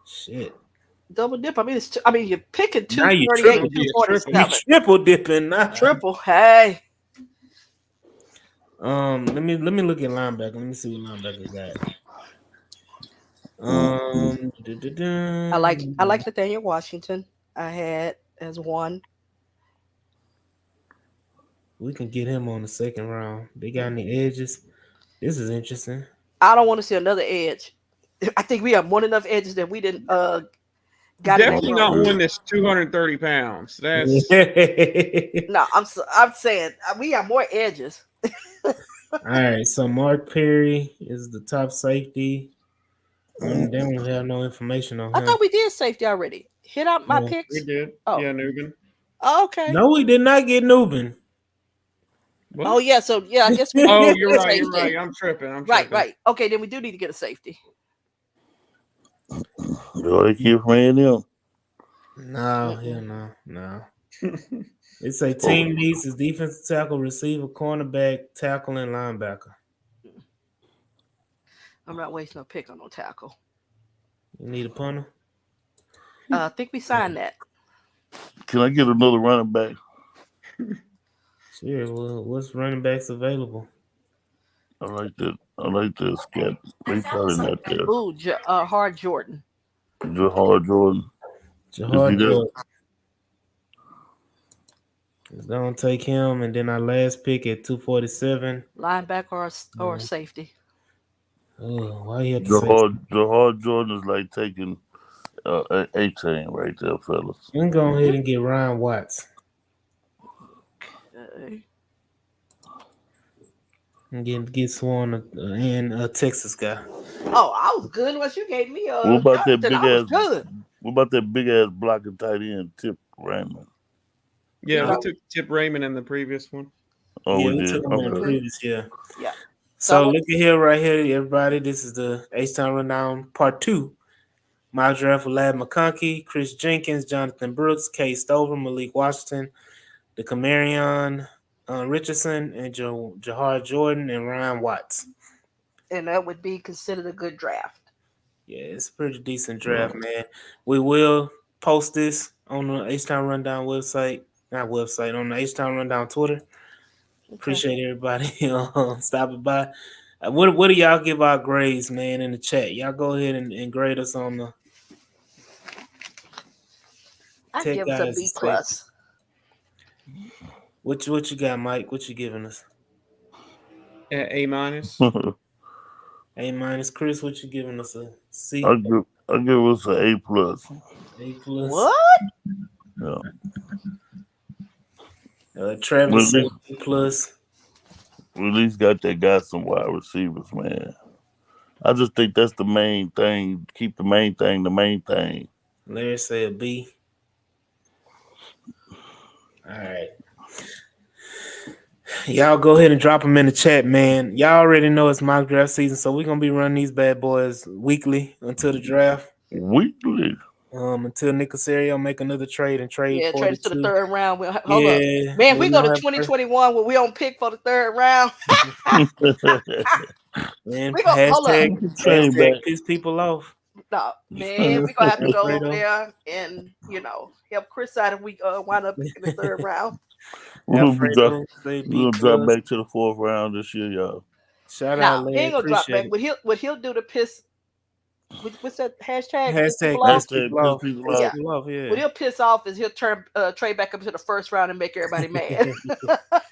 Shit. Double dip. I mean, you're picking Now you 238 triple and dip. 247. You triple dipping. Not Triple. Hey. Let me look at linebacker. Let me see what linebacker got. I like Nathaniel Washington. I had as one. We can get him on the second round. They got any edges? This is interesting. I don't want to see another edge. I think we have more than enough edges that we didn't got Definitely it. not one that's 230 pounds. That's No, I'm saying we have more edges. All right. So Mark Perry is the top safety. They don't have no information on I him. thought we did safety already. Hit out my Yeah, picks. we did. Oh. Yeah, Nugent. Oh, okay. No, we did not get Nubin. What? Oh yeah. So yeah, I guess we. Oh, did you're get a right. You're safety. right. I'm tripping. Right. Okay, then we do need to get a safety. They keep from A&M. No, hell no. It's a team needs is defensive tackle, receiver, cornerback, tackle, and linebacker. I'm not wasting a pick on no tackle. You need a punter? I think we signed that. Can I get another running back? Sure. Well, what's running backs available? I like that scat. They probably not there. Ooh, Hard Jordan. Jahar Jordan. Jahar Is he there? Jordan. It's gonna take him, and then our last pick at 247. Linebacker or safety. Oh, why you have to say? Jahar Jordan is like taking 18 right there, fellas. We can go ahead and get Ryan Watts Okay. and get Swan and a Texas guy. Oh, I was good once you gave me What about that Jonathan, big I was ass? good. What about that big ass blocking tight end, Tip Raymond? Yeah, Yeah. we took Tip Raymond in the previous one. Oh, Yeah, we we did. took him in the Okay. previous year. Yeah. So look at here, right here, everybody. This is the H-Town Rundown Part 2. My draft with Lad McConkey, Chris Jenkins, Jonathan Brooks, Kay Stover, Malik Washington, the Camarion Richardson, and Jahar Jordan, and Ryan Watts. And that would be considered a good draft. Yeah, it's a pretty decent draft, man. We will post this on the H-Town Rundown website. Not website, on the H-Town Rundown Twitter. Appreciate everybody stopping by. What do y'all give our grades, man, in the chat? Y'all go ahead and grade us on the I Tech give us a guys B is plus. What you got, Mike? What you giving us? A minus. A minus. Chris, what you giving us? A C? I give us an A plus. A plus. What? Yeah. Travis said A plus. We at least got some wide receivers, man. I just think that's the main thing. Keep the main thing the main thing. Larry said a B. All right. Y'all go ahead and drop them in the chat, man. Y'all already know it's mock draft season, so we're gonna be running these bad boys weekly until the draft. Weekly. Until Nick Casario make another trade and trade. Yeah, trade to the third round. Hold up, Yeah, man. We go to don't have 2021 where we don't pick for the third round. Man, We gonna- hold up. hashtag piss people off. No, man, we gonna have to go Fredo. over there and help Chris out if we wind up in the third round. We're Alfredo, say B gonna drop plus. back to the fourth round this year, y'all. Shout Now out, he Larry. ain't gonna drop Appreciate back. it. What he'll do to piss. What's that hashtag? Piss Hashtag people off? piss people off. Piss people Piss off. people off, yeah. What he'll piss off is he'll turn trade back up to the first round and make everybody mad.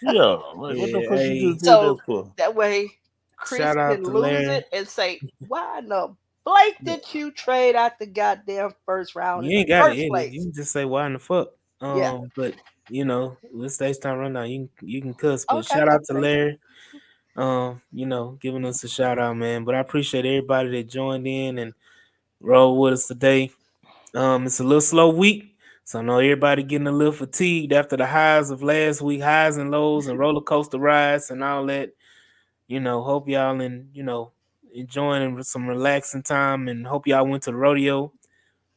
Yeah, like, what the fuck hey. you just did So- that for? That way, Chris Shout out can to lose Larry. it and say, "Why in the Blake did you trade out the goddamn first round You in ain't the got first to edit. place?" You can just say why in the fuck. Yeah. But with stage time rundown, you can cuss. But Okay, shout out to okay. Larry. Giving us a shout out, man. But I appreciate everybody that joined in and rolled with us today. It's a little slow week, So I know everybody getting a little fatigued after the highs of last week, highs and lows and roller coaster rides and all that. Hope y'all enjoying some relaxing time, and hope y'all went to the rodeo,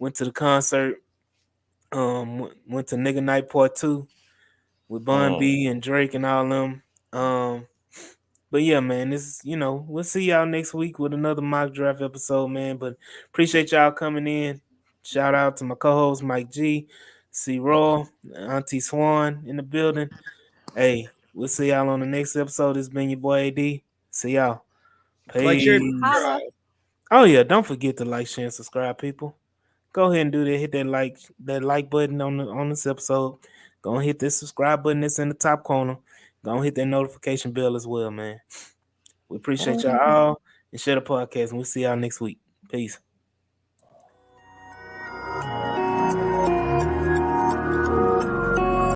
went to the concert, went to Nigga Night Part 2 with Bun B and Drake and all them. But yeah, man, we'll see y'all next week with another mock draft episode, man. But appreciate y'all coming in. Shout out to my co-host Mike G, C Raw, Auntie Swan in the building. Hey, we'll see y'all on the next episode. It's been your boy AD. See y'all. Like, share, Peace. Holla. Oh yeah, don't forget to like, share, and subscribe, people. Go ahead and do that. Hit that like button on this episode. Go and hit this subscribe button that's in the top corner. Go and hit that notification bell as well, man. We appreciate y'all all, and share the podcast, and we'll see y'all next week. Peace.